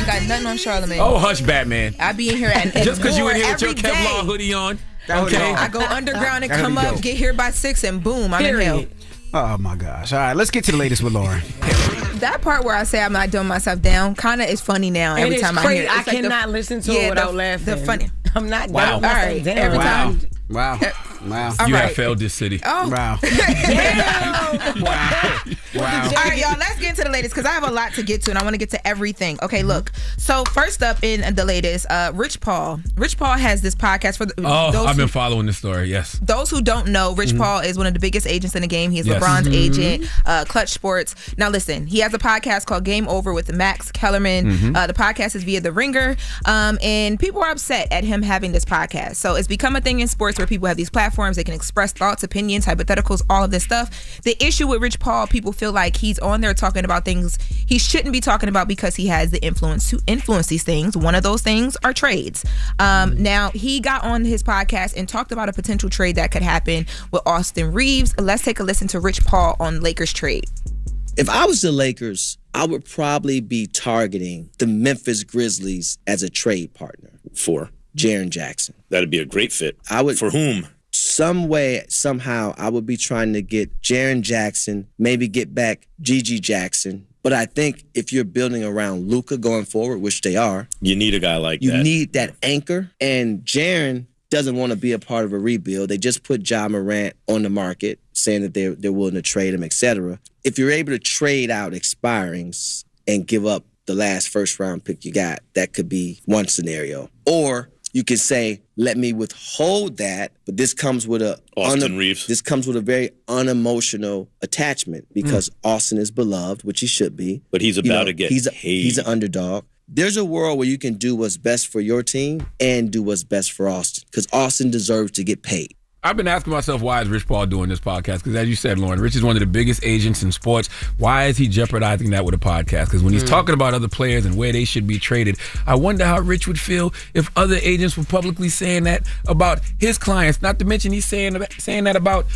ain't got nothing on Charlamagne. Oh, hush, Batman. I be in here at just because you in here with your day. Kevlar hoodie on. Okay. I go underground and come up, get here by 6, and boom, I'm in hell. Oh my gosh. All right, let's get to the latest with Loren. That part where I say I'm not dumbing myself down kind of is funny now. Every time I hear it. I cannot listen to it without laughing. The funny. I'm not dumbing myself down. Every time. Wow. You have failed this city. Oh. Wow. Wow. All right, y'all, let's get into the latest because I have a lot to get to and I want to get to everything. Okay, look. So first up in the latest, Rich Paul. Rich Paul has this podcast for I've been following this story, yes. Those who don't know, Rich Paul is one of the biggest agents in the game. He's LeBron's agent, Clutch Sports. Now listen, he has a podcast called Game Over with Max Kellerman. The podcast is via The Ringer. And people are upset at him having this podcast. So it's become a thing in sports where people have these platforms. They can express thoughts, opinions, hypotheticals, all of this stuff. The issue with Rich Paul, people feel like he's on there talking about things he shouldn't be talking about because he has the influence to influence these things. One of those things are trades. Now, he got on his podcast and talked about a potential trade that could happen with Austin Reaves. Let's take a listen to Rich Paul on Lakers trade. If I was the Lakers, I would probably be targeting the Memphis Grizzlies as a trade partner for Jaren Jackson. That'd be a great fit. For whom? Some way, somehow, I would be trying to get Jaren Jackson, maybe get back Gigi Jackson. But I think if you're building around Luka going forward, which they are, you need a guy like that. You need that anchor. And Jaren doesn't want to be a part of a rebuild. They just put Ja Morant on the market, saying that they're willing to trade him, etc. If you're able to trade out expirings and give up the last first-round pick you got, that could be one scenario. Or you can say, let me withhold that, but this comes with Austin Reaves. This comes with a very unemotional attachment because Austin is beloved, which he should be. But he's about to get paid. He's an underdog. There's a world where you can do what's best for your team and do what's best for Austin because Austin deserves to get paid. I've been asking myself, why is Rich Paul doing this podcast? Because as you said, Loren, Rich is one of the biggest agents in sports. Why is he jeopardizing that with a podcast? Because when he's talking about other players and where they should be traded, I wonder how Rich would feel if other agents were publicly saying that about his clients. Not to mention he's saying that about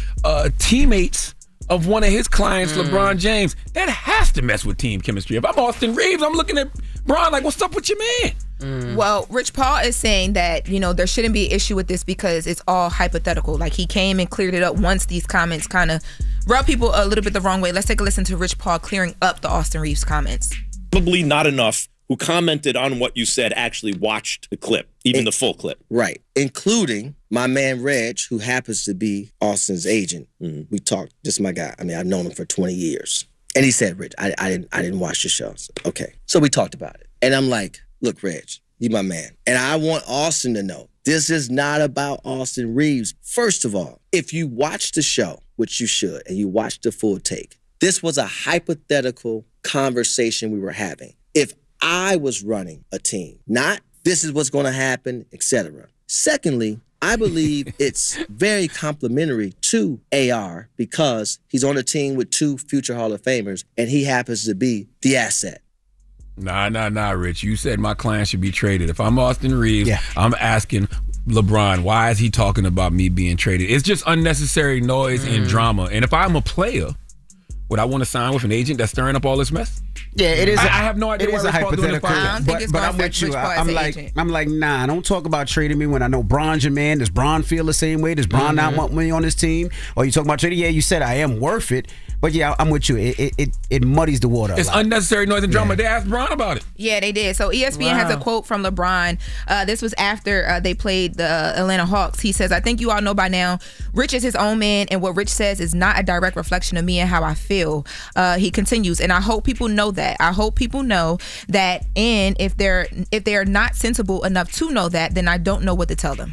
teammates of one of his clients, LeBron James. That has to mess with team chemistry. If I'm Austin Reaves, I'm looking at Bron like, what's up with your man? Well, Rich Paul is saying that, there shouldn't be an issue with this because it's all hypothetical. Like, he came and cleared it up once these comments kind of rub people a little bit the wrong way. Let's take a listen to Rich Paul clearing up the Austin Reaves comments. Probably not enough who commented on what you said actually watched the clip, even the full clip. Right. Including my man Reg, who happens to be Austin's agent. We talked, this is my guy. I mean, I've known him for 20 years. And he said, Rich, I didn't watch the show. So, okay. So we talked about it. And I'm like, look, Reg, you my man. And I want Austin to know, this is not about Austin Reaves. First of all, if you watch the show, which you should, and you watch the full take, this was a hypothetical conversation we were having. If I was running a team, not this is what's going to happen, etc. Secondly, I believe it's very complimentary to AR because he's on a team with 2 future Hall of Famers, and he happens to be the asset. Nah, Rich. You said my client should be traded. If I'm Austin Reaves, I'm asking LeBron, why is he talking about me being traded? It's just unnecessary noise and drama. And if I'm a player, would I want to sign with an agent that's stirring up all this mess? Yeah, it is. I have no idea. It is a hypothetical. But I'm with you. I'm like, nah. Don't talk about trading me when I know Bron's your man. Does Bron feel the same way? Does Bron not want me on his team? Or you talking about trading? Yeah, you said I am worth it. But yeah, I'm with you. It muddies the water. It's unnecessary noise and drama. They asked Bron about it. Yeah, they did. So ESPN has a quote from LeBron. This was after they played the Atlanta Hawks. He says, I think you all know by now, Rich is his own man, and what Rich says is not a direct reflection of me and how I feel. He continues, and I hope people know that. I hope people know that, and if they're not sensible enough to know that, then I don't know what to tell them.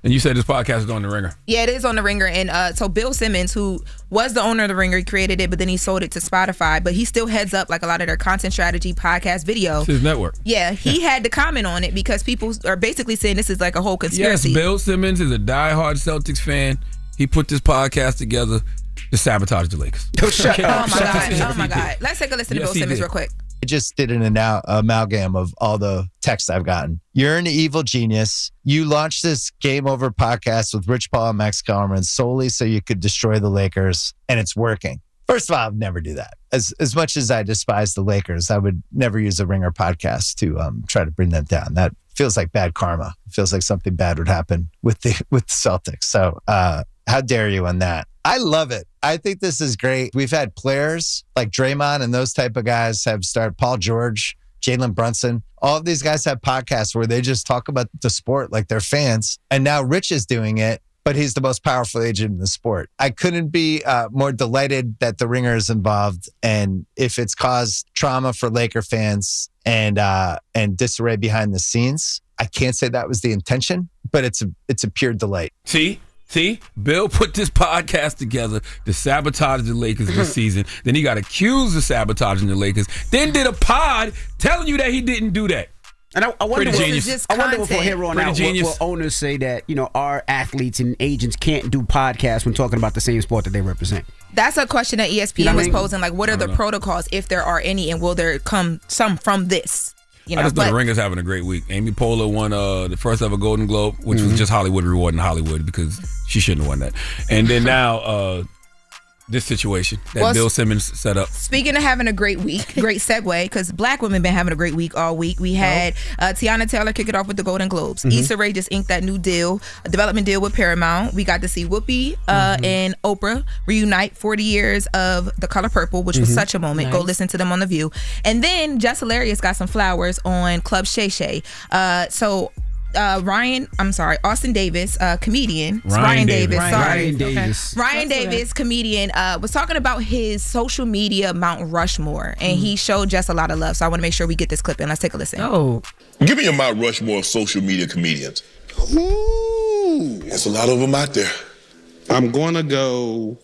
And you said this podcast is on The Ringer. Yeah, it is on The Ringer. And so Bill Simmons, who was the owner of The Ringer, he created it, but then he sold it to Spotify. But he still heads up like a lot of their content strategy, podcast, video. It's his network. Yeah, he had to comment on it because people are basically saying this is like a whole conspiracy. Yes, Bill Simmons is a diehard Celtics fan. He put this podcast together to sabotage the Lakers. Oh my God. Let's take a listen to Bill Simmons real quick. I just did an amalgam of all the texts I've gotten. You're an evil genius. You launched this Game Over podcast with Rich Paul and Max Kellerman solely so you could destroy the Lakers, and it's working. First of all, I would never do that. As much as I despise the Lakers, I would never use a Ringer podcast to try to bring them down. That feels like bad karma. It feels like something bad would happen with the Celtics. So how dare you on that? I love it. I think this is great. We've had players like Draymond and those type of guys have started, Paul George, Jalen Brunson. All of these guys have podcasts where they just talk about the sport like they're fans. And now Rich is doing it, but he's the most powerful agent in the sport. I couldn't be more delighted that the Ringer is involved. And if it's caused trauma for Laker fans and disarray behind the scenes, I can't say that was the intention, but it's a pure delight. See, Bill put this podcast together to sabotage the Lakers this season. Then he got accused of sabotaging the Lakers. Then did a pod telling you that he didn't do that. And I wonder before here on out, will owners say that, our athletes and agents can't do podcasts when talking about the same sport that they represent? That's a question that ESPN was posing. Like, what are the protocols, if there are any, and will there come some from this? I just know the Ringer's having a great week. Amy Poehler won the first ever Golden Globe, which was just Hollywood rewarding Hollywood because she shouldn't have won that. And then now this situation that Bill Simmons set up. Speaking of having a great week, great segue, because black women been having a great week all week. We had Tiana Taylor kick it off with the Golden Globes. Issa Rae just inked that new deal, a development deal with Paramount. We got to see Whoopi and Oprah reunite 40 years of The Color Purple, which was such a moment. Nice. Go listen to them on The View. And then Jess Hilarious got some flowers on Club Shay Shay. Austin Davis, comedian. Ryan Davis, comedian, was talking about his social media Mount Rushmore, and he showed Jess a lot of love. So I want to make sure we get this clip in. Let's take a listen. Oh, give me your Mount Rushmore of social media comedians. Ooh, there's a lot of them out there. I'm gonna go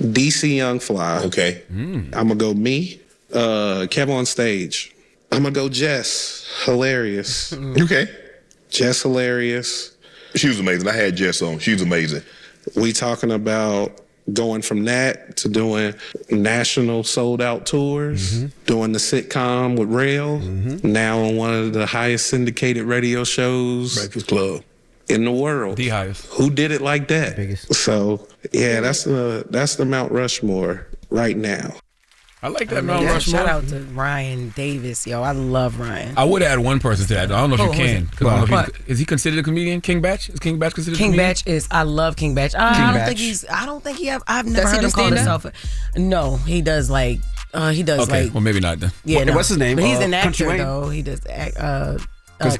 DC Young Fly. Okay. I'm gonna go me, Kev on Stage. I'm gonna go Jess Hilarious. Okay. Jess Hilarious. She was amazing. I had Jess on. She was amazing. We talking about going from that to doing national sold-out tours, doing the sitcom with Rail, now on one of the highest syndicated radio shows. Breakfast Club. In the world. The highest. Who did it like that? Biggest. So, yeah, that's the Mount Rushmore right now. I like that Mount Rushmore. Shout out to Ryan Davis, yo. I love Ryan. I would add one person to that. I don't know if you can. Is he considered a comedian? King Batch? Is King Batch considered a comedian? King Batch is. I love King Batch. I don't think he have. I've never heard him call himself. No, he does like. Okay, well maybe not then. Yeah, what's his name? But he's an actor though. He does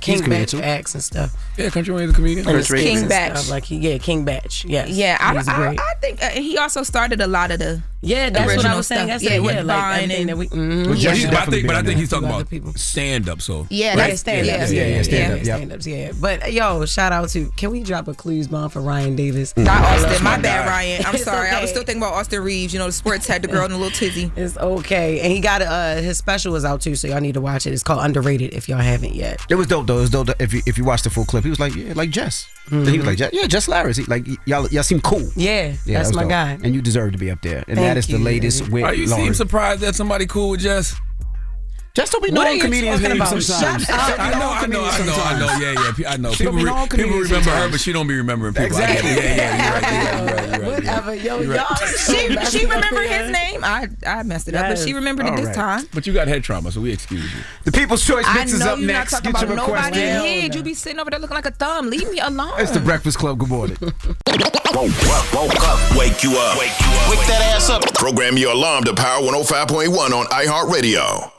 King Batch acts and stuff. Yeah, Country Wayne's a comedian. King Batch. King Batch. Yes. Yeah, I think he also started a lot of the. Yeah, that's what I was saying. That's with Vine and that we. But I think he's talking about stand up. So that's stand ups. Yeah. But yo, shout out to. Can we drop a clues bomb for Ryan Davis? Not Austin. My bad, Ryan. I'm sorry. Okay. I was still thinking about Austin Reaves. The sports had the girl in a little tizzy. It's okay, and he got his special is out too, so y'all need to watch it. It's called Underrated if y'all haven't yet. It was dope though. It was dope if you watch the full clip. He was like, yeah, like Jess. He was like, Jess Hilarious. Y'all seem cool. Yeah, that's my dope. guy. And you deserve to be up there. And that is the latest with you Loren. seem surprised that somebody cool with Jess? Just don't be knowing comedians' names sometimes. I know. Yeah. I know. People remember her, but she don't be remembering people. Exactly. Yeah. Whatever. Yo, she remembered his name. I messed it up, but she remembered it this time. But you got head trauma, so we excuse you. The People's Choice Mix is up next. I know you're not talking about nobody head. You be sitting over there looking like a thumb. Leave me alone. It's the Breakfast Club. Good morning. Woke up. Wake you up. Wake that ass up. Program your alarm to Power 105.1 on iHeartRadio.